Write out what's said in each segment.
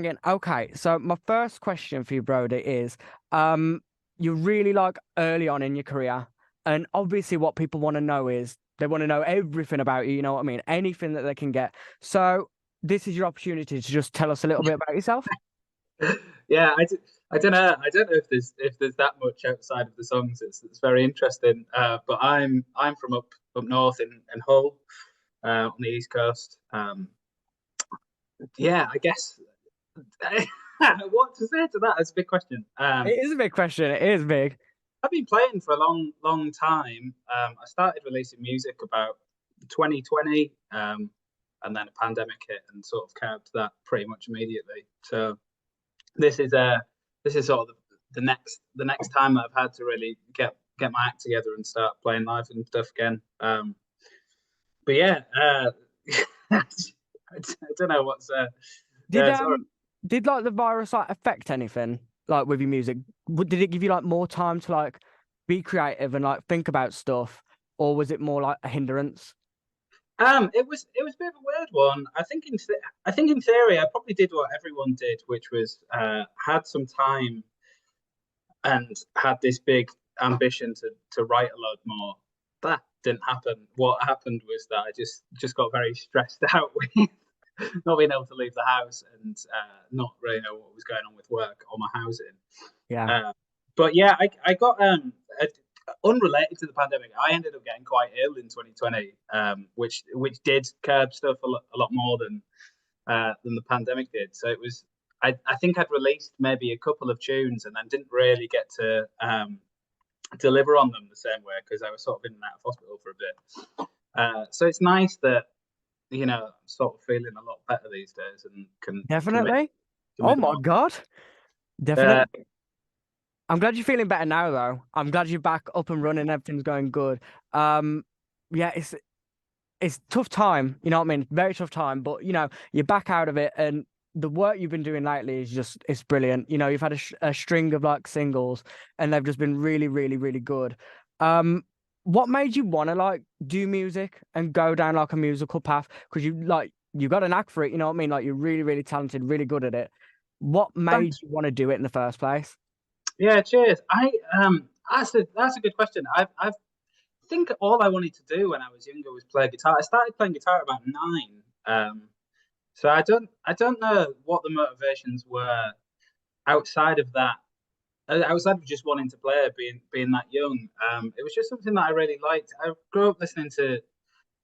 banging. Okay, so my first question for you, Brodie, is you're really like early on in your career, and obviously what people want to know is they want to know everything about you, you know what I mean? Anything that they can get. So this is your opportunity to just tell us a little bit about yourself. Yeah, I don't know. I don't know if there's that much outside of the songs. It's very interesting. But I'm from up north in Hull, on the east coast. Yeah, I guess what to say to that? That's a big question. It is a big question. It is big. I've been playing for a long time. I started releasing music about 2020, and then a pandemic hit and sort of curbed that pretty much immediately. So this is sort of the next time that I've had to really get my act together and start playing live and stuff again. But yeah, I don't know what's Did sorry. did like the virus like affect anything like with your music? Did it give you like more time to like be creative and like think about stuff, or was it more like a hindrance? It was a bit of a weird one. I think in theory I probably did what everyone did, which was had some time and had this big ambition to write a lot more. That didn't happen. What happened was that I just got very stressed out with not being able to leave the house and not really know what was going on with work or my housing. Yeah. But yeah, I got unrelated to the pandemic. I ended up getting quite ill in 2020, which did curb stuff a lot more than the pandemic did. So it was. I think I'd released maybe a couple of tunes and then didn't really get to deliver on them the same way because I was sort of in and out of hospital for a bit. So it's nice that I'm sort of feeling a lot better these days and can Definitely. Oh commit my more. God. Uh, Definitely. I'm glad you're feeling better now, though. I'm glad you're back up and running. Everything's going good. Yeah, it's tough time. You know what I mean? Very tough time. But you're back out of it, and the work you've been doing lately is just it's brilliant. You've had a string of like singles, and they've just been really, really, really good. What made you want to like do music and go down like a musical path? Because you got an knack for it. You know what I mean? Like you're really, really talented, really good at it. What made thanks. you want to do it in the first place? Yeah, cheers. That's a good question. I think all I wanted to do when I was younger was play guitar. I started playing guitar at about 9. So I don't know what the motivations were outside of that. Outside of just wanting to play, being that young. It was just something that I really liked. I grew up listening to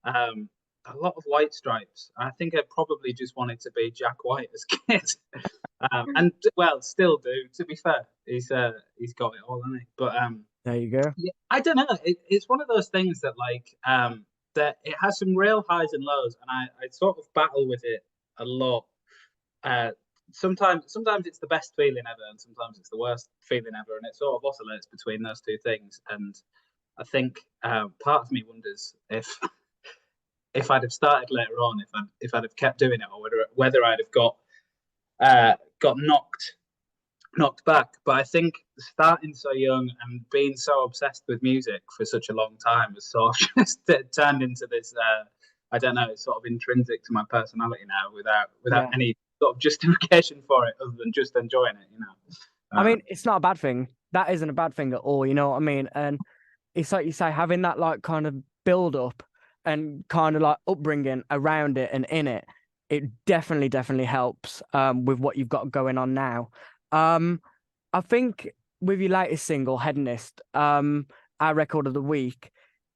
um, a lot of White Stripes. I think I probably just wanted to be Jack White as a kid, and well, still do. To be fair, he's got it all, hasn't he? But There you go. yeah, I don't know. It's one of those things that that it has some real highs and lows, and I sort of battle with it a lot. Uh, sometimes it's the best feeling ever, and sometimes it's the worst feeling ever, and it sort of oscillates between those two things. And I think part of me wonders if I'd have started later on, if I'd have kept doing it, or whether I'd have got knocked back. But I think starting so young and being so obsessed with music for such a long time has sort of just turned into this. I don't know. It's sort of intrinsic to my personality now, without Yeah. any sort of justification for it, other than just enjoying it. I mean, it's not a bad thing. That isn't a bad thing at all. You know what I mean? And it's like you say, having that like kind of build up and kind of like upbringing around it and in it, it definitely, definitely helps with what you've got going on now. I think with your latest single, Hedonist, our record of the week,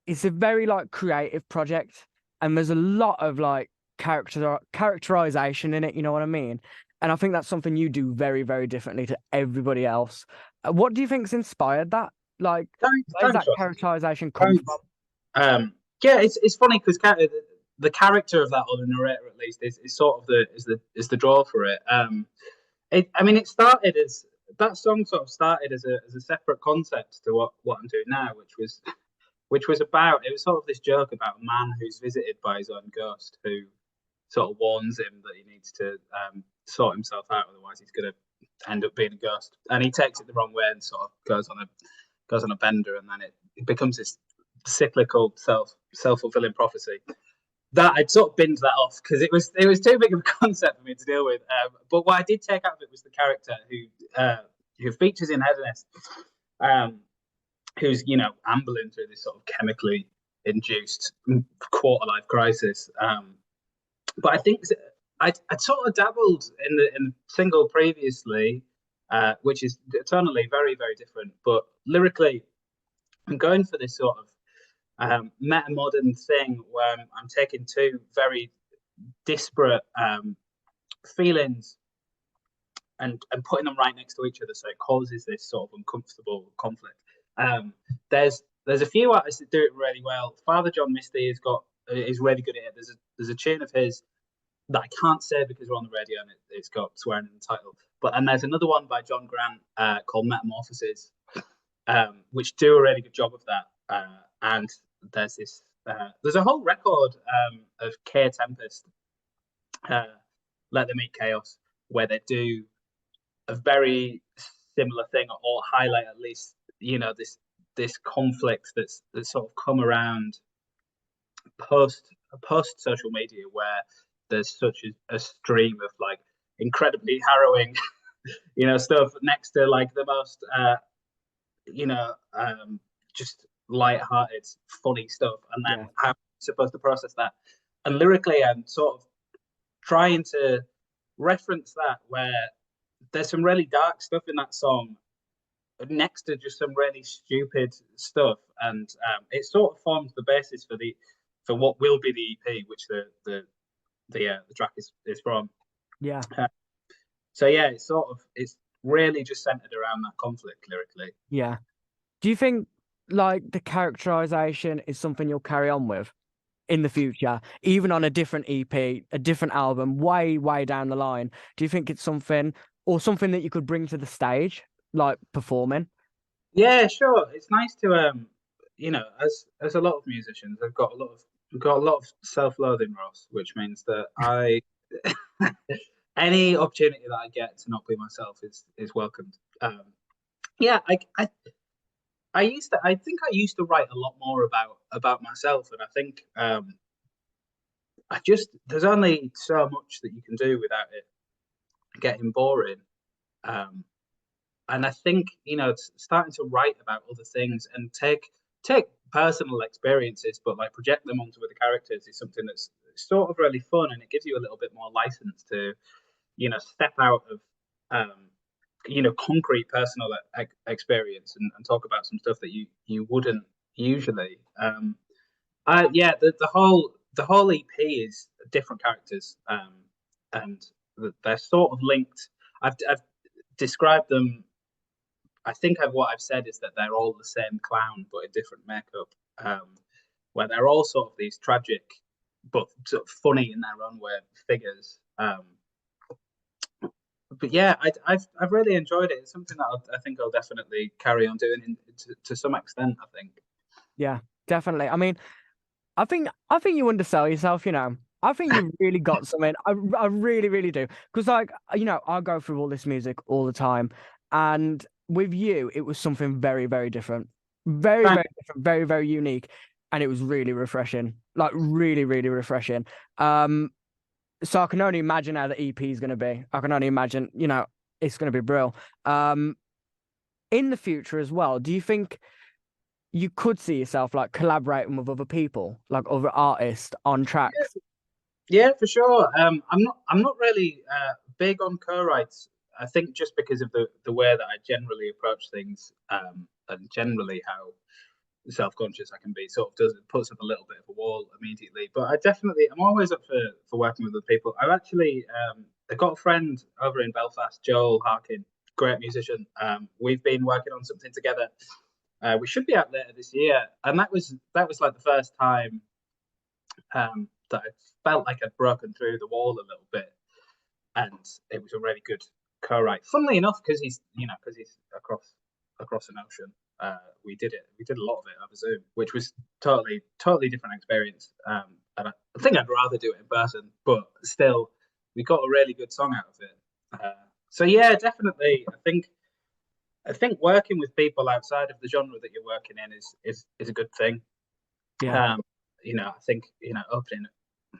it's a very like creative project, and there's a lot of like characterization in it. You know what I mean? And I think that's something you do very, very differently to everybody else. What do you think's inspired that? Like, Thanks, where's thanks, that Ross. characterization come Thanks. from? Yeah, it's funny because the character of that, or the narrator at least, is sort of the draw for it. I mean, it started as that song sort of started as a separate concept to what I'm doing now, which was about it was sort of this joke about a man who's visited by his own ghost who sort of warns him that he needs to sort himself out, otherwise he's going to end up being a ghost, and he takes it the wrong way and sort of goes on a bender, and then it becomes this cyclical self fulfilling prophecy. that I'd sort of binned that off because it was too big of a concept for me to deal with. But what I did take out of it was the character who features in Hedonist, who's ambling through this sort of chemically induced quarter life crisis. But I think I'd sort of dabbled in the single previously, which is tonally very, very different. But lyrically, I'm going for this sort of meta modern thing where I'm taking two very disparate feelings and putting them right next to each other, so it causes this sort of uncomfortable conflict. There's a few artists that do it really well. Father John Misty is really good at it. There's a tune of his that I can't say because we're on the radio and it's got swearing in the title. And there's another one by John Grant called Metamorphoses, which do a really good job of that. And there's a whole record of K Tempest, Let Them Eat Chaos, where they do a very similar thing or highlight at least this conflict that's sort of come around post social media, where there's such a stream of like incredibly harrowing stuff next to like the most just light-hearted funny stuff, and then how you're supposed to process that. And lyrically I'm sort of trying to reference that, where there's some really dark stuff in that song next to just some really stupid stuff, and it sort of forms the basis for what will be the EP, which the track is from. Yeah. So yeah, it's really just centered around that conflict lyrically. Yeah. Do you think like the characterization is something you'll carry on with in the future, even on a different EP, a different album, way down the line? Do you think it's something that you could bring to the stage, like performing? Yeah, sure. It's nice to as a lot of musicians, I've got a lot of self-loathing, Ross, which means that I any opportunity that I get to not be myself is welcomed. Yeah, I think I used to write a lot more about myself, and I think there's only so much that you can do without it getting boring. And I think it's starting to write about other things and take personal experiences, but like project them onto other characters is something that's sort of really fun, and it gives you a little bit more license to step out of concrete personal experience and talk about some stuff that you wouldn't usually. The whole EP is different characters, and they're sort of linked. I've described them. I think what I've said is that they're all the same clown but in different makeup, where they're all sort of these tragic but sort of funny in their own way figures. But yeah, I've really enjoyed it. It's something that I think I'll definitely carry on doing to some extent, I think. Yeah, definitely. I mean, I think you undersell yourself, I think you really got something. I really, really do. Because like, I go through all this music all the time, and with you, it was something very, very different. Very, very different, very, very unique. And it was really refreshing. Like really, really refreshing. So I can only imagine how the EP is going to be. I can only imagine, it's going to be brilliant. In the future as well, do you think you could see yourself like collaborating with other people, like other artists on tracks? Yeah, for sure. I'm not really big on co-writes. I think just because of the way that I generally approach things, and generally how self-conscious I can be, sort of puts up a little bit of a wall immediately. But I'm always up for working with other people. I've actually I've got a friend over in Belfast, Joel Harkin, great musician. We've been working on something together. We should be out later this year, and that was like the first time that I felt like I'd broken through the wall a little bit, and it was a really good co-write. Funnily enough, because he's across an ocean, we did a lot of it over Zoom, which was totally different experience. And I think I'd rather do it in person, but still, we got a really good song out of it. So yeah, definitely, I think working with people outside of the genre that you're working in is a good thing. Yeah. I think opening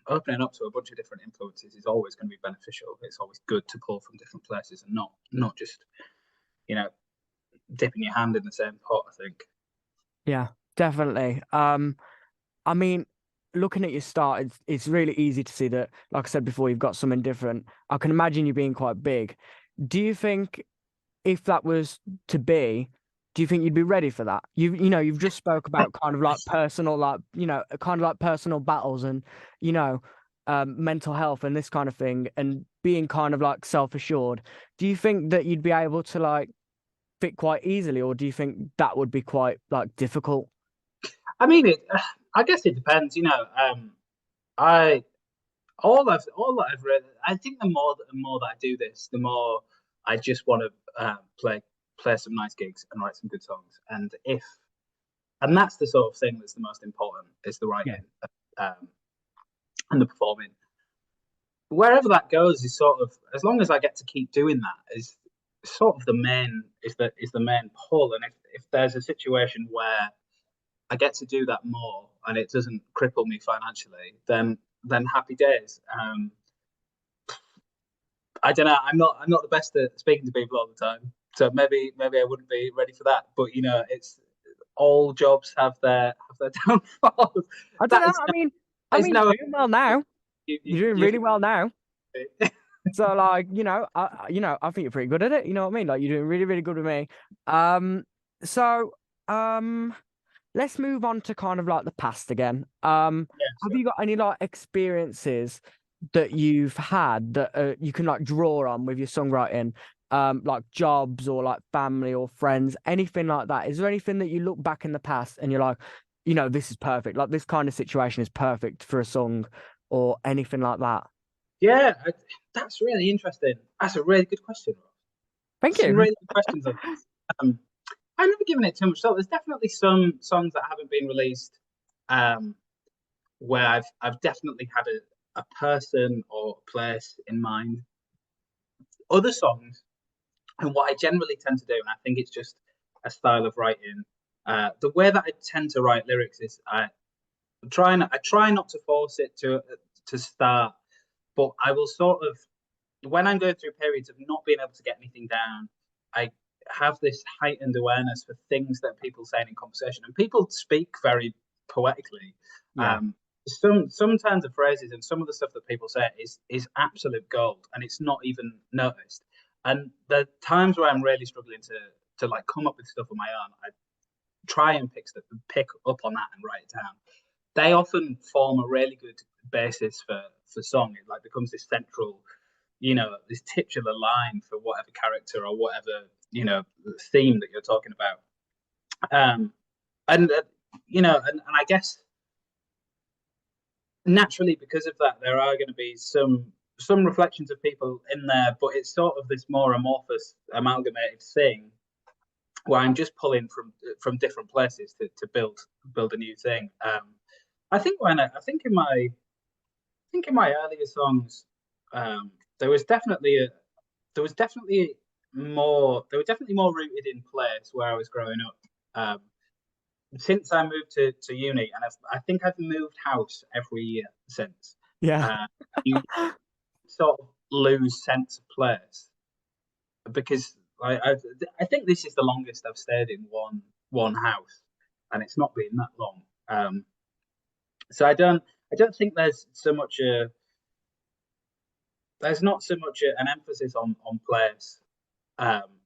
opening up to a bunch of different influences is always going to be beneficial. It's always good to pull from different places and not just, dipping your hand in the same pot, I think. Yeah, definitely. I mean, looking at your start, it's really easy to see that, like I said before, you've got something different. I can imagine you being quite big. Do you think if that was to be, do you think you'd be ready for that? You've just spoke about kind of like personal, kind of like personal battles and, mental health and this kind of thing and being kind of like self-assured. Do you think that you'd be able to like fit quite easily, or do you think that would be quite like difficult? I mean, I guess it depends. I all I've read. I think the more that I do this, the more I just want to play some nice gigs and write some good songs. And that's the sort of thing that's the most important, is the writing, and the performing. Wherever that goes is sort of, as long as I get to keep doing that, is sort of the main pull. And if there's a situation where I get to do that more and it doesn't cripple me financially, then happy days. I don't know. I'm not the best at speaking to people all the time, so maybe I wouldn't be ready for that. But it's all jobs have their downfalls. I don't know. I mean, you're doing well now. You're doing really well now. So like, I think you're pretty good at it. You know what I mean? Like, you're doing really, really good with me. So let's move on to kind of like the past again. Have you got any like experiences that you've had that you can like draw on with your songwriting, like jobs or like family or friends, anything like that? Is there anything that you look back in the past and you're like, this is perfect, like this kind of situation is perfect for a song, or anything like that? Yeah, that's really interesting. That's a really good question. Thank you. Some really good questions on this. I've never given it too much thought. There's definitely some songs that haven't been released, where I've definitely had a person or a place in mind. Other songs, and what I generally tend to do, and I think it's just a style of writing, the way that I tend to write lyrics is I try not to force it to start, but I will sort of, when I'm going through periods of not being able to get anything down, I have this heightened awareness for things that people say in conversation, and people speak very poetically. Yeah. Sometimes the phrases and some of the stuff that people say is absolute gold, and it's not even noticed. And the times where I'm really struggling to like come up with stuff on my own, I try and pick up on that and write it down. They often form a really good basis for song. It like becomes this central, this titular line for whatever character or whatever theme that you're talking about. And I guess naturally, because of that, there are going to be some reflections of people in there, but it's sort of this more amorphous, amalgamated thing where I'm just pulling from different places to build a new thing. I think in my earlier songs, there was definitely more rooted in place where I was growing up. Since I moved to uni, and I think I've moved house every year since. Yeah. You sort of lose sense of place, because I think this is the longest I've stayed in one house, and it's not been that long. So I don't think there's not so much an emphasis on place,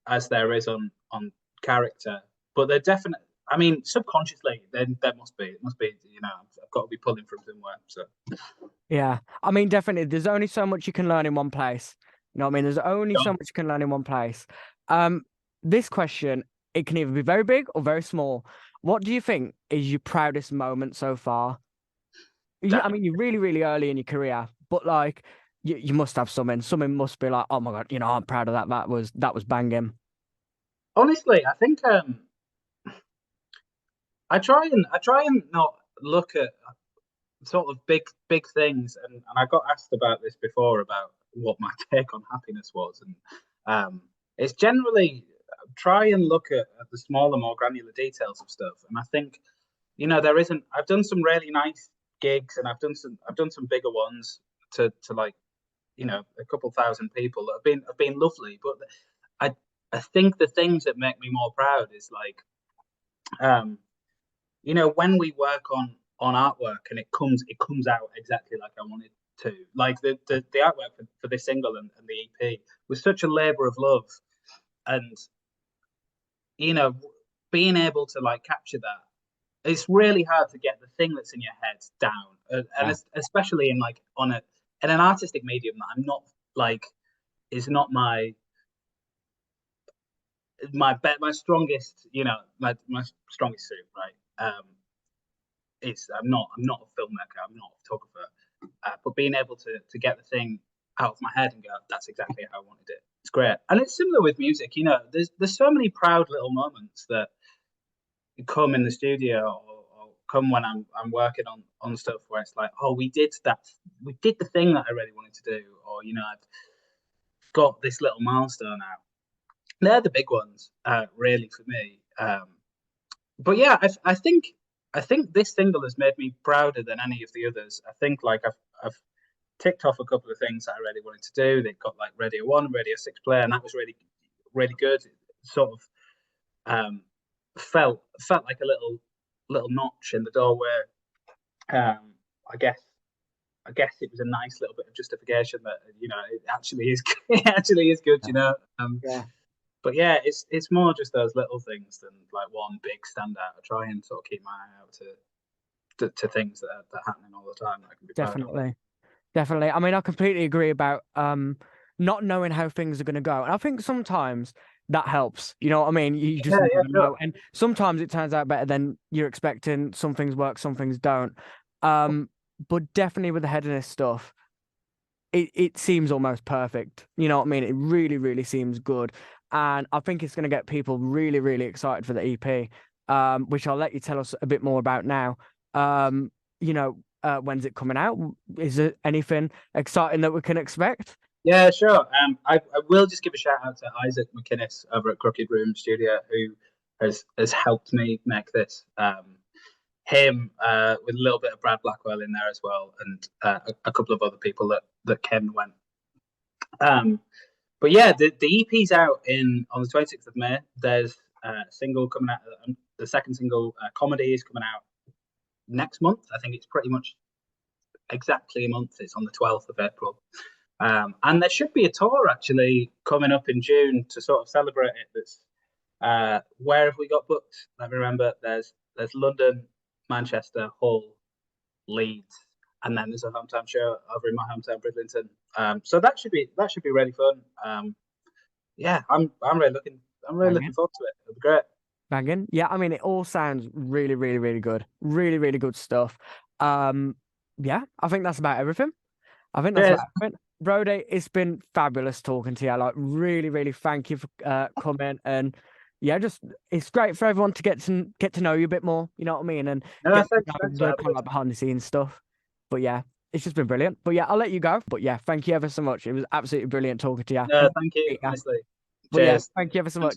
as there is on character, but they're definitely. I mean, subconsciously, then there must be. It must be. I've got to be pulling from somewhere. So. Yeah, I mean, definitely. There's only so much you can learn in one place. You know what I mean? There's only so much you can learn in one place. This question, it can either be very big or very small. What do you think is your proudest moment so far? I mean, you're really, really early in your career, but like, you must have something. Something must be like, oh my God, I'm proud of that. That was banging. Honestly, I think I try and not look at sort of big things, and I got asked about this before, about what my take on happiness was, and it's generally try and look at the smaller, more granular details of stuff. And I think I've done some really nice gigs, and I've done some bigger ones to like, you know, a couple thousand people that have been lovely. But I think the things that make me more proud is like, you know, when we work on artwork and it comes out exactly like I wanted to. Like the artwork for this single and the EP was such a labor of love, and you know, being able to like capture that, it's really hard to get the thing that's in your head down, and especially in like in an artistic medium that I'm not like is not my strongest, you know, my strongest suit, right? It's I'm not a filmmaker, I'm not a photographer, but being able to get the thing out of my head and go, that's exactly how I wanted it. It's great, and it's similar with music. You know, there's so many proud little moments that come in the studio or come when I'm working on stuff where it's like, oh, we did the thing that I really wanted to do, or you know, I've got this little milestone out. They're the big ones, really for me. But yeah, I think this single has made me prouder than any of the others. I think like I've ticked off a couple of things that I really wanted to do. They got like Radio 1, Radio 6 player, and that was really, really good. It sort of felt like a little notch in the door where I guess it was a nice little bit of justification that, you know, it actually is good, you know. Yeah. But yeah, it's more just those little things than like one big standout. I try and sort of keep my eye out to things that are happening all the time that I can be Definitely. I mean, I completely agree about not knowing how things are going to go. And I think sometimes that helps. You know what I mean? You just never know. And sometimes it turns out better than you're expecting. Some things work, some things don't. But definitely with the headiness stuff, it seems almost perfect. You know what I mean? It really, really seems good. And I think it's going to get people really, really excited for the EP, which I'll let you tell us a bit more about now. You know, when's it coming out? Is there anything exciting that we can expect? Yeah, sure. I will just give a shout out to Isaac McInnes over at Crooked Room Studio, who has helped me make this. Him with a little bit of Brad Blackwell in there as well, and a couple of other people that came and went. But yeah, the EP's out on the 26th of May. There's a single coming out. The second single, Comedy, is coming out next month. I think it's pretty much exactly a month. It's on the 12th of April. And there should be a tour actually coming up in June to sort of celebrate it. That's where have we got booked? Let me remember. There's London, Manchester, Hull, Leeds, and then there's a hometown show over in my hometown, Bridlington. So that should be really fun. Yeah, I'm really looking forward to it. It'll be great. Banging. Yeah, I mean, it all sounds really, really, really good. Really, really good stuff. Yeah, I think that's about everything. Brodie, it's been fabulous talking to you. Like, really, really thank you for coming. And yeah, it's great for everyone to get to know you a bit more. You know what I mean? And thanks kind of like behind the scenes stuff. But yeah, it's just been brilliant. But yeah, I'll let you go. But yeah, thank you ever so much. It was absolutely brilliant talking to you. No, thank you. Honestly. But yeah, thank you ever so much.